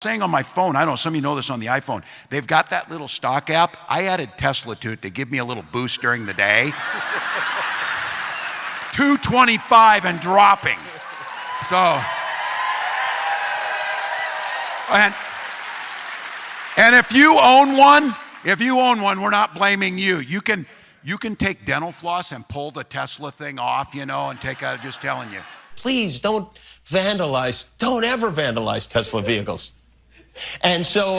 Saying on my phone, I don't know, some of you know this on the iPhone, they've got that little stock app. I added Tesla to it to give me a little boost during the day. 225 and dropping. So, and if you own one, we're not blaming you. You can take dental floss and pull the Tesla thing off, and take out, just telling you. Please don't vandalize, don't ever vandalize Tesla vehicles. And so,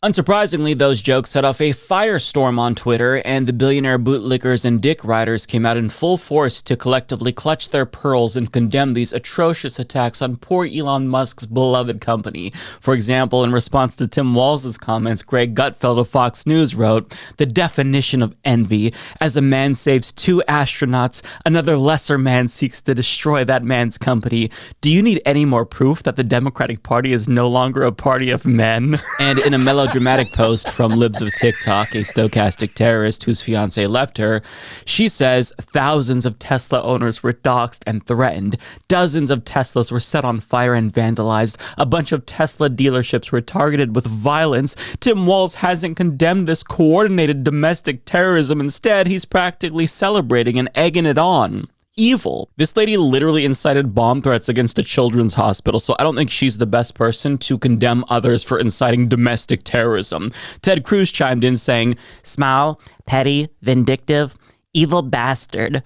Unsurprisingly, those jokes set off a firestorm on Twitter, and the billionaire bootlickers and dick riders came out in full force to collectively clutch their pearls and condemn these atrocious attacks on poor Elon Musk's beloved company. For example, in response to Tim Walz's comments, Greg Gutfeld of Fox News wrote, "The definition of envy. As a man saves 2 astronauts, another lesser man seeks to destroy that man's company. Do you need any more proof that the Democratic Party is no longer a party of men?" And in a melodramatic post from Libs of TikTok, a stochastic terrorist whose fiance left her, she says thousands of Tesla owners were doxxed and threatened. Dozens of Teslas were set on fire and vandalized. A bunch of Tesla dealerships were targeted with violence. Tim Walz hasn't condemned this coordinated domestic terrorism. Instead, he's practically celebrating and egging it on. Evil. This lady literally incited bomb threats against a children's hospital, so I don't think she's the best person to condemn others for inciting domestic terrorism. Ted Cruz chimed in saying, "Small, petty, vindictive, evil bastard."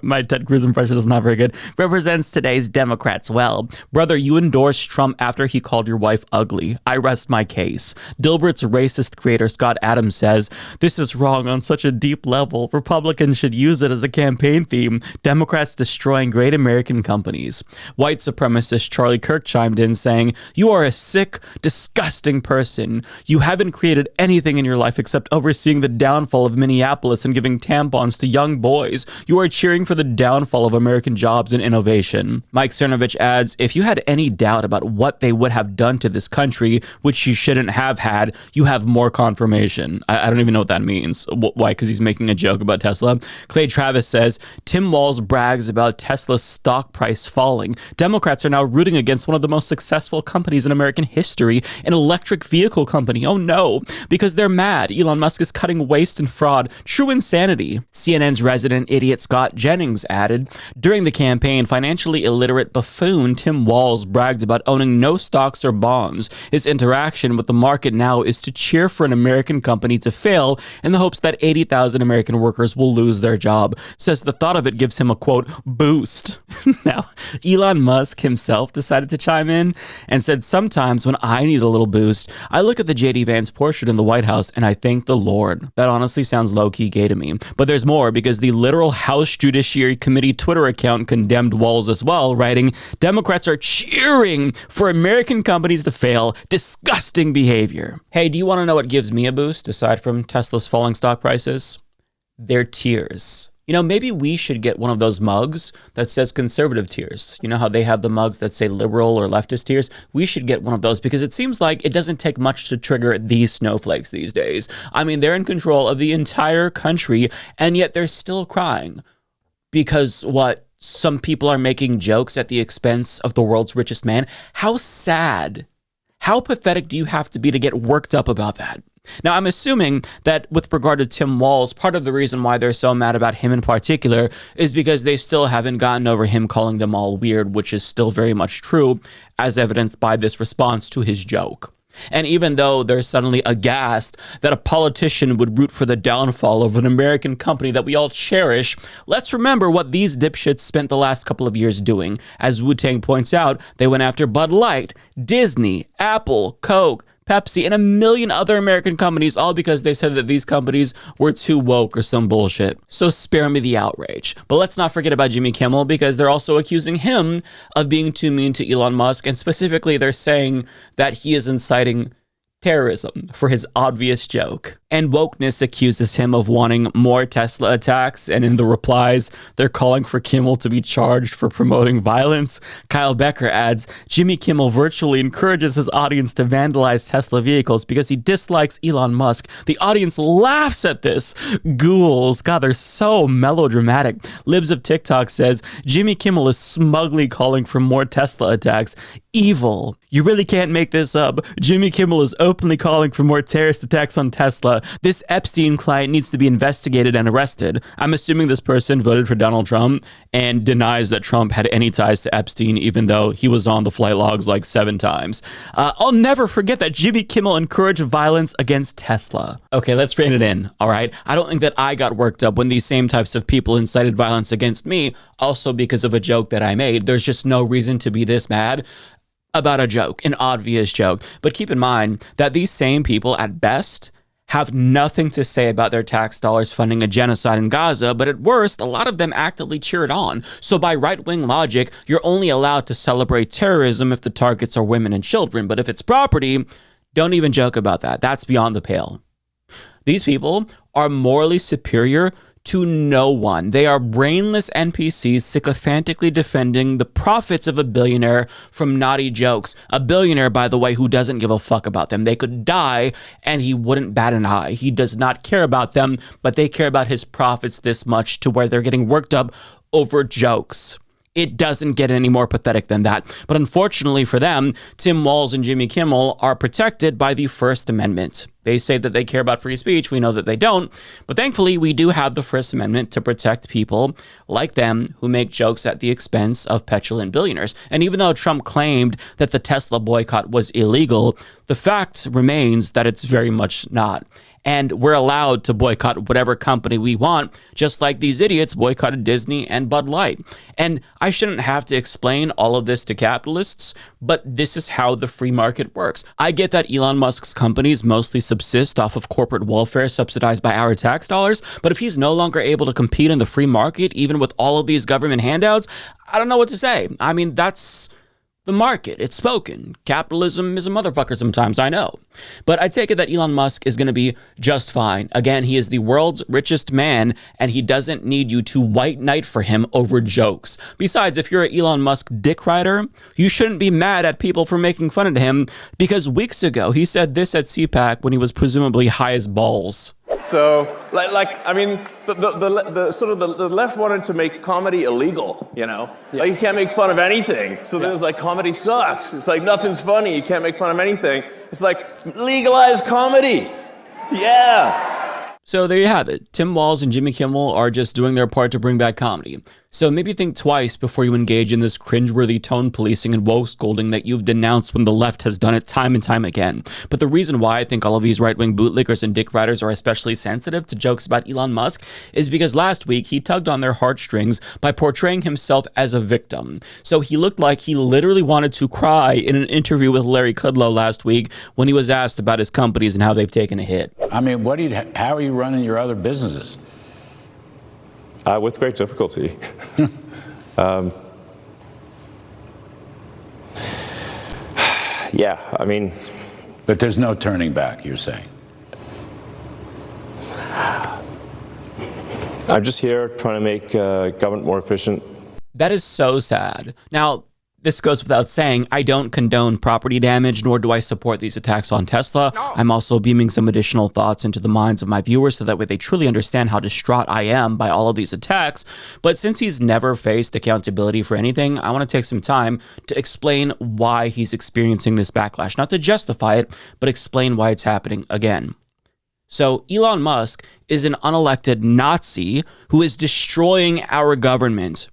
My Ted Cruz impression is not very good. "Represents today's Democrats well. Brother, you endorsed Trump after he called your wife ugly. I rest my case." Dilbert's racist creator Scott Adams says, "This is wrong on such a deep level. Republicans should use it as a campaign theme. Democrats destroying great American companies." White supremacist Charlie Kirk chimed in saying, "You are a sick, disgusting person. You haven't created anything in your life except overseeing the downfall of Minneapolis and giving tampons to young boys. You are cheering for the downfall of American jobs and innovation." Mike Cernovich adds, "If you had any doubt about what they would have done to this country, which you shouldn't have had, you have more confirmation." I don't even know what that means. Why? Because he's making a joke about Tesla. Clay Travis says, "Tim Walz brags about Tesla's stock price falling. Democrats are now rooting against one of the most successful companies in American history, an electric vehicle company. Oh no, because they're mad. Elon Musk is cutting waste and fraud. True insanity." CNN's resident idiot Scott Jennings added, "During the campaign, financially illiterate buffoon Tim Walz bragged about owning no stocks or bonds. His interaction with the market now is to cheer for an American company to fail in the hopes that 80,000 American workers will lose their job. Says the thought of it gives him a, quote, boost." Now, Elon Musk himself decided to chime in and said, "Sometimes when I need a little boost, I look at the J.D. Vance portrait in the White House and I thank the Lord." That honestly sounds low-key gay to me. But there's more, because the literal House Judiciary Committee Twitter account condemned Walz as well, writing, "Democrats are cheering for American companies to fail. Disgusting behavior." Hey, do you want to know what gives me a boost, aside from Tesla's falling stock prices? Their tears. Maybe we should get one of those mugs that says conservative tears. You know how they have the mugs that say liberal or leftist tears? We should get one of those, because it seems like it doesn't take much to trigger these snowflakes these days. I mean, they're in control of the entire country, and yet they're still crying. Because some people are making jokes at the expense of the world's richest man? How sad. How pathetic do you have to be to get worked up about that? Now, I'm assuming that with regard to Tim Walz, part of the reason why they're so mad about him in particular is because they still haven't gotten over him calling them all weird, which is still very much true, as evidenced by this response to his joke. And even though they're suddenly aghast that a politician would root for the downfall of an American company that we all cherish, let's remember what these dipshits spent the last couple of years doing. As Wu-Tang points out, they went after Bud Light, Disney, Apple, Coke, Pepsi, and a million other American companies, all because they said that these companies were too woke or some bullshit. So spare me the outrage. But let's not forget about Jimmy Kimmel, because they're also accusing him of being too mean to Elon Musk, and specifically they're saying that he is inciting terrorism for his obvious joke. And wokeness accuses him of wanting more Tesla attacks, and in the replies, they're calling for Kimmel to be charged for promoting violence. Kyle Becker adds, Jimmy Kimmel virtually encourages his audience to vandalize Tesla vehicles because he dislikes Elon Musk. The audience laughs at this. Ghouls. God, they're so melodramatic. Libs of TikTok says, Jimmy Kimmel is smugly calling for more Tesla attacks. Evil. You really can't make this up. Jimmy Kimmel is openly calling for more terrorist attacks on Tesla. This Epstein client needs to be investigated and arrested. I'm assuming this person voted for Donald Trump and denies that Trump had any ties to Epstein, even though he was on the flight logs like 7 times. I'll never forget that Jimmy Kimmel encouraged violence against Tesla. Okay, let's rein it in, all right? I don't think that I got worked up when these same types of people incited violence against me, also because of a joke that I made. There's just no reason to be this mad about a joke, an obvious joke. But keep in mind that these same people, at best, have nothing to say about their tax dollars funding a genocide in Gaza, but at worst, a lot of them actively cheer it on. So by right-wing logic, you're only allowed to celebrate terrorism if the targets are women and children. But if it's property, don't even joke about that. That's beyond the pale. These people are morally superior to no one. They are brainless NPCs sycophantically defending the profits of a billionaire from naughty jokes. A billionaire, by the way, who doesn't give a fuck about them. They could die and he wouldn't bat an eye. He does not care about them, but they care about his profits this much to where they're getting worked up over jokes. It doesn't get any more pathetic than that. But unfortunately for them, Tim Walz and Jimmy Kimmel are protected by the First Amendment. They say that they care about free speech. We know that they don't. But thankfully, we do have the First Amendment to protect people like them who make jokes at the expense of petulant billionaires. And even though Trump claimed that the Tesla boycott was illegal, the fact remains that it's very much not. And we're allowed to boycott whatever company we want, just like these idiots boycotted Disney and Bud Light. And I shouldn't have to explain all of this to capitalists, but this is how the free market works. I get that Elon Musk's companies mostly subsist off of corporate welfare subsidized by our tax dollars, but if he's no longer able to compete in the free market, even with all of these government handouts, I don't know what to say. I mean, that's the market. It's spoken. Capitalism is a motherfucker sometimes, I know. But I take it that Elon Musk is going to be just fine. Again, he is the world's richest man, and he doesn't need you to white knight for him over jokes. Besides, if you're an Elon Musk dick rider, you shouldn't be mad at people for making fun of him, because weeks ago, he said this at CPAC when he was presumably high as balls. So, I mean, the left wanted to make comedy illegal, you know? Yeah. Like, you can't make fun of anything. So then it was like, comedy sucks. It's like, nothing's funny. You can't make fun of anything. It's like, legalize comedy. Yeah. So there you have it. Tim Walz and Jimmy Kimmel are just doing their part to bring back comedy. So maybe think twice before you engage in this cringeworthy tone policing and woke scolding that you've denounced when the left has done it time and time again. But the reason why I think all of these right-wing bootlickers and dick riders are especially sensitive to jokes about Elon Musk is because last week he tugged on their heartstrings by portraying himself as a victim. So he looked like he literally wanted to cry in an interview with Larry Kudlow last week when he was asked about his companies and how they've taken a hit. I mean, how are you running your other businesses? With great difficulty. Yeah, I mean... But there's no turning back, you're saying? I'm just here trying to make government more efficient. That is so sad. Now, this goes without saying, I don't condone property damage, nor do I support these attacks on Tesla. No. I'm also beaming some additional thoughts into the minds of my viewers so that way they truly understand how distraught I am by all of these attacks. But since he's never faced accountability for anything, I want to take some time to explain why he's experiencing this backlash. Not to justify it, but explain why it's happening again. So Elon Musk is an unelected Nazi who is destroying our government.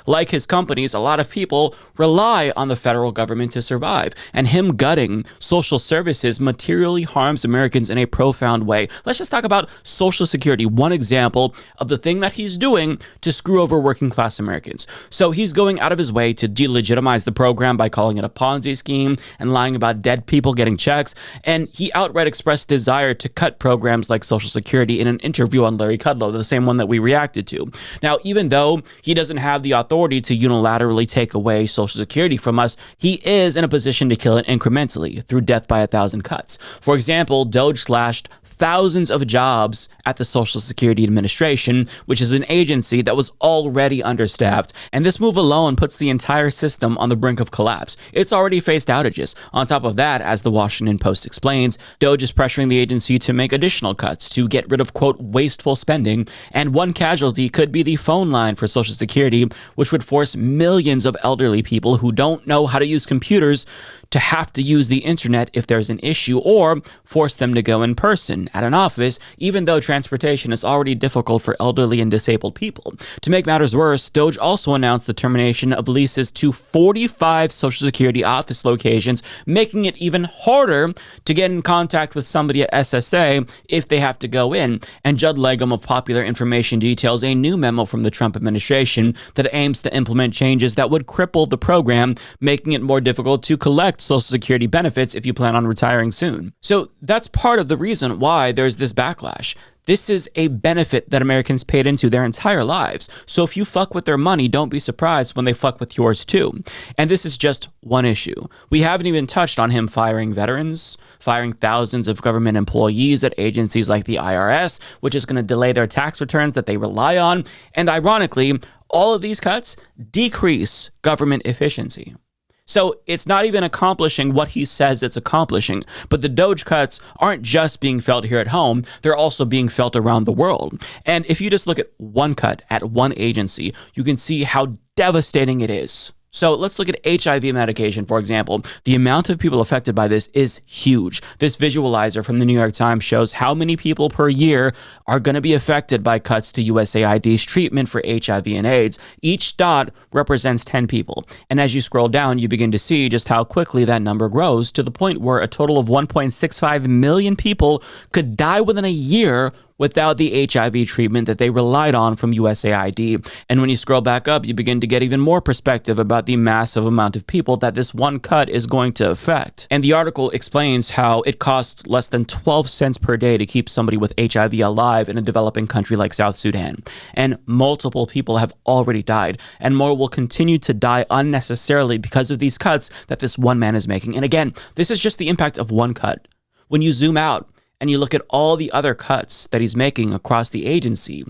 Like his companies, a lot of people rely on the federal government to survive, and him gutting social services materially harms Americans in a profound way. Let's just talk about Social Security, one example of the thing that he's doing to screw over working class Americans. So he's going out of his way to delegitimize the program by calling it a Ponzi scheme and lying about dead people getting checks, and he outright expressed desire to cut programs like Social Security in an interview on Larry Kudlow, the same one that we reacted to. Now, even though he doesn't have the authority to unilaterally take away Social Security from us, he is in a position to kill it incrementally through death by 1,000 cuts. For example, DOGE slashed thousands of jobs at the Social Security Administration, which is an agency that was already understaffed. And this move alone puts the entire system on the brink of collapse. It's already faced outages. On top of that, as the Washington Post explains, DOGE is pressuring the agency to make additional cuts to get rid of, quote, wasteful spending. And one casualty could be the phone line for Social Security, which would force millions of elderly people who don't know how to use computers to have to use the internet if there's an issue, or force them to go in person at an office, even though transportation is already difficult for elderly and disabled people. To make matters worse, DOGE also announced the termination of leases to 45 Social Security office locations, making it even harder to get in contact with somebody at SSA if they have to go in. And Judd Legum of Popular Information details a new memo from the Trump administration that aims to implement changes that would cripple the program, making it more difficult to collect Social Security benefits if you plan on retiring soon. So that's part of the reason why there's this backlash. This is a benefit that Americans paid into their entire lives. So if you fuck with their money, don't be surprised when they fuck with yours too. And this is just one issue. We haven't even touched on him firing veterans, firing thousands of government employees at agencies like the IRS, which is going to delay their tax returns that they rely on. And ironically, all of these cuts decrease government efficiency. So it's not even accomplishing what he says it's accomplishing. But the DOGE cuts aren't just being felt here at home, they're also being felt around the world. And if you just look at one cut at one agency, you can see how devastating it is. So let's look at HIV medication, for example. The amount of people affected by this is huge. This visualizer from the New York Times shows how many people per year are going to be affected by cuts to USAID's treatment for HIV and AIDS. Each dot represents 10 people. And as you scroll down, you begin to see just how quickly that number grows, to the point where a total of 1.65 million people could die within a year without the HIV treatment that they relied on from USAID. And when you scroll back up, you begin to get even more perspective about the massive amount of people that this one cut is going to affect. And the article explains how it costs less than 12 cents per day to keep somebody with HIV alive in a developing country like South Sudan. And multiple people have already died, and more will continue to die unnecessarily because of these cuts that this one man is making. And again, this is just the impact of one cut. When you zoom out, and you look at all the other cuts that he's making across the agency,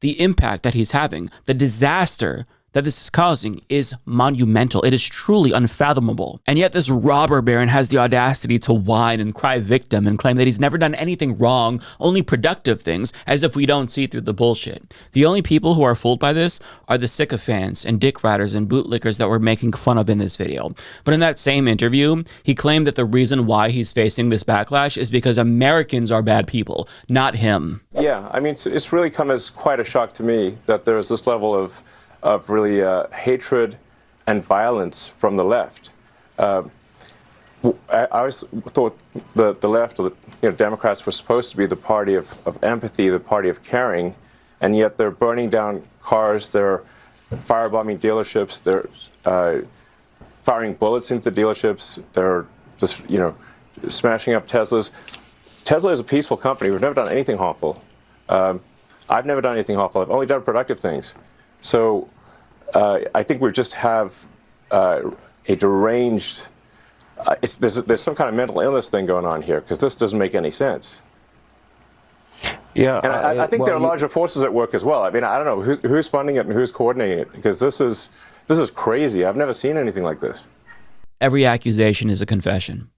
the impact that he's having, the disaster that this is causing is monumental. It is truly unfathomable. And yet this robber baron has the audacity to whine and cry victim and claim that he's never done anything wrong, only productive things, as if we don't see through the bullshit. The only people who are fooled by this are the sycophants and dick riders and bootlickers that we're making fun of in this video. But in that same interview, he claimed that the reason why he's facing this backlash is because Americans are bad people, not him. Yeah, I mean, it's really come as quite a shock to me that there's this level of really hatred and violence from the left. I always thought the left, or the Democrats, were supposed to be the party of empathy, the party of caring, and yet they're burning down cars, they're firebombing dealerships, they're firing bullets into dealerships, they're just, smashing up Teslas. Tesla is a peaceful company. We've never done anything harmful. I've never done anything harmful. I've only done productive things. So I think we just have a deranged, there's some kind of mental illness thing going on here, because this doesn't make any sense. Yeah, and I think there are larger forces at work as well. I mean, I don't know who's funding it and who's coordinating it, because this is crazy. I've never seen anything like this. Every accusation is a confession.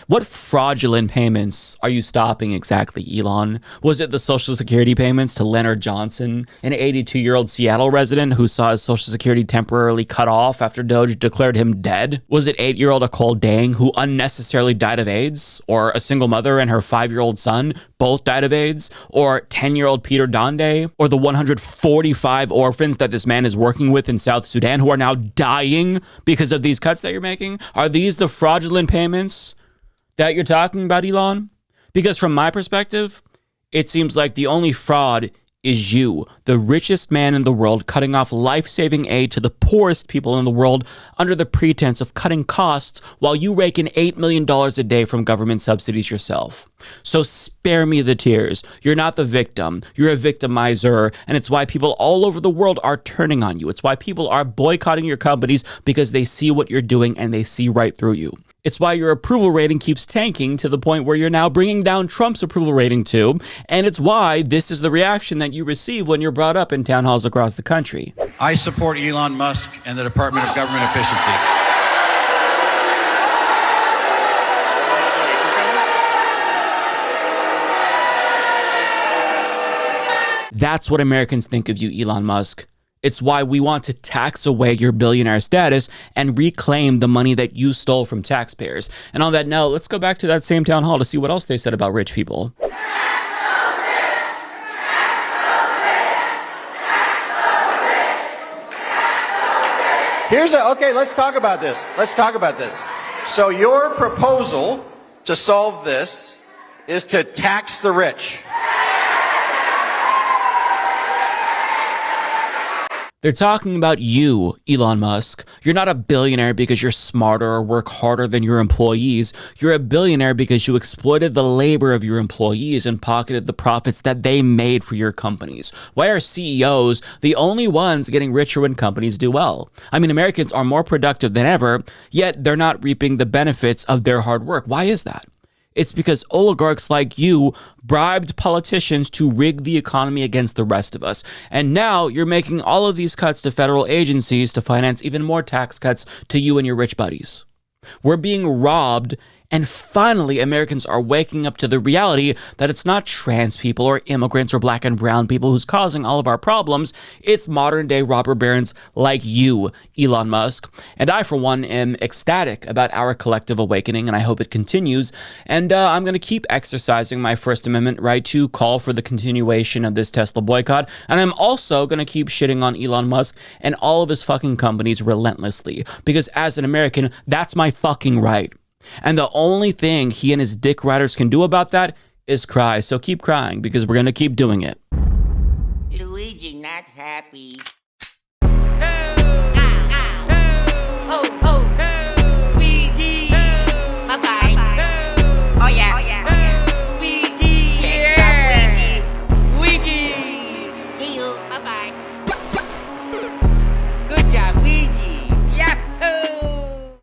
What fraudulent payments are you stopping exactly, Elon? Was it the Social Security payments to Leonard Johnson, an 82-year-old Seattle resident who saw his Social Security temporarily cut off after DOGE declared him dead? Was it 8-year-old Nicole Dang, who unnecessarily died of AIDS? Or a single mother and her 5-year-old son both died of AIDS? Or 10-year-old Peter Donde? Or the 145 orphans that this man is working with in South Sudan who are now dying because of these cuts that you're making? Are these the fraudulent payments that you're talking about, Elon? Because from my perspective, it seems like the only fraud is you, the richest man in the world, cutting off life-saving aid to the poorest people in the world under the pretense of cutting costs while you rake in $8 million a day from government subsidies yourself. So spare me the tears. You're not the victim. You're a victimizer. And it's why people all over the world are turning on you. It's why people are boycotting your companies, because they see what you're doing and they see right through you. It's why your approval rating keeps tanking to the point where you're now bringing down Trump's approval rating too. And it's why this is the reaction that you receive when you're brought up in town halls across the country. I support Elon Musk and the Department of Government Efficiency. That's what Americans think of you, Elon Musk. It's why we want to tax away your billionaire status and reclaim the money that you stole from taxpayers. And on that note, let's go back to that same town hall to see what else they said about rich people. Okay, let's talk about this. So your proposal to solve this is to tax the rich. They're talking about you, Elon Musk. You're not a billionaire because you're smarter or work harder than your employees. You're a billionaire because you exploited the labor of your employees and pocketed the profits that they made for your companies. Why are CEOs the only ones getting richer when companies do well? I mean, Americans are more productive than ever, yet they're not reaping the benefits of their hard work. Why is that? It's because oligarchs like you bribed politicians to rig the economy against the rest of us. And now you're making all of these cuts to federal agencies to finance even more tax cuts to you and your rich buddies. We're being robbed, and finally Americans are waking up to the reality that it's not trans people or immigrants or black and brown people who's causing all of our problems. It's modern day robber barons like you, Elon Musk. And I, for one, am ecstatic about our collective awakening, and I hope it continues. And I'm going to keep exercising my First Amendment right to call for the continuation of this Tesla boycott. And I'm also going to keep shitting on Elon Musk and all of his fucking companies relentlessly, because as an American, that's my fucking right. And the only thing he and his dick riders can do about that is cry. So keep crying, because we're going to keep doing it. Luigi, not happy.